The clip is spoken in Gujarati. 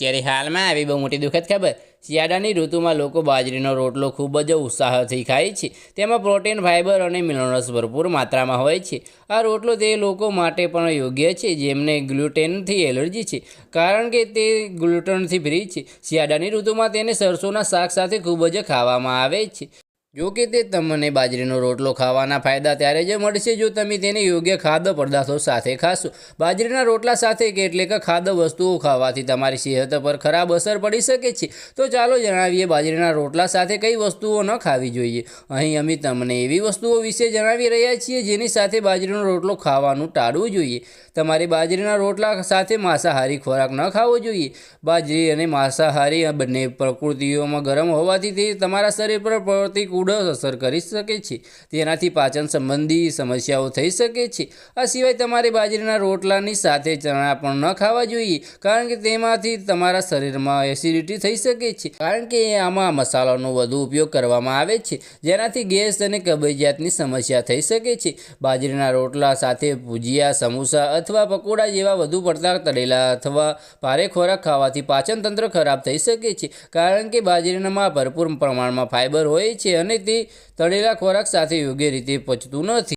અત્યારે હાલમાં આવી બહુ મોટી દુઃખદ ખબર। શિયાળાની ઋતુમાં લોકો બાજરીનો રોટલો ખૂબ જ ઉત્સાહથી ખાય છે। તેમાં પ્રોટીન, ફાઇબર અને મિનરલ્સ ભરપૂર માત્રામાં હોય છે। આ રોટલો તે લોકો માટે પણ યોગ્ય છે જેમને ગ્લુટેનથી એલર્જી છે, કારણ કે તે ગ્લુટનથી ફ્રી છે। શિયાળાની ઋતુમાં તેને સરસોના શાક સાથે ખૂબ જ ખાવામાં આવે છે। જો કે તે તમને બાજરીનો રોટલો ખાવાના ફાયદા ત્યારે જ મળશે જો તમે તેને યોગ્ય ખાદ્ય પદાર્થો સાથે ખાશો। બાજરીના રોટલા સાથે કેટલીક ખાદ્ય વસ્તુઓ ખાવાથી તમારી સેહત પર ખરાબ અસર પડી શકે છે। તો ચાલો જણાવીએ બાજરીના રોટલા સાથે કઈ વસ્તુઓ ન ખાવી જોઈએ। અહીં અમે તમને એવી વસ્તુઓ વિશે જણાવી રહ્યા છીએ જેની સાથે બાજરીનો રોટલો ખાવાનું ટાળવું જોઈએ। તમારે બાજરીના રોટલા સાથે માંસાહારી ખોરાક ન ખાવો જોઈએ। બાજરી અને માંસાહારી બંને પ્રકૃતિઓમાં ગરમ હોવાથી તે તમારા શરીર પર પ્રતિકૂળ અસર કરી શકે છે। તેનાથી પાચન સંબંધી સમસ્યાઓ થઈ શકે છે। આ સિવાય તમારે બાજરીના રોટલાની સાથે ચણા પણ ન ખાવા જોઈએ, કારણ કે તેમાંથી તમારા શરીરમાં એસિડિટી થઈ શકે છે, કારણ કે આમાં મસાલાનો વધુ ઉપયોગ કરવામાં આવે છે જેનાથી ગેસ અને કબજિયાતની સમસ્યા થઈ શકે છે। બાજરીના રોટલા સાથે ભુજિયા, સમોસા અથવા પકોડા જેવા વધુ પડતા તળેલા અથવા ભારે ખોરાક ખાવાથી પાચન તંત્ર ખરાબ થઈ શકે છે, કારણ કે બાજરીમાં ભરપૂર પ્રમાણમાં ફાઇબર હોય છે અને તે તળેલા ખોરાક સાથે યોગ્ય રીતે પચતું નથી।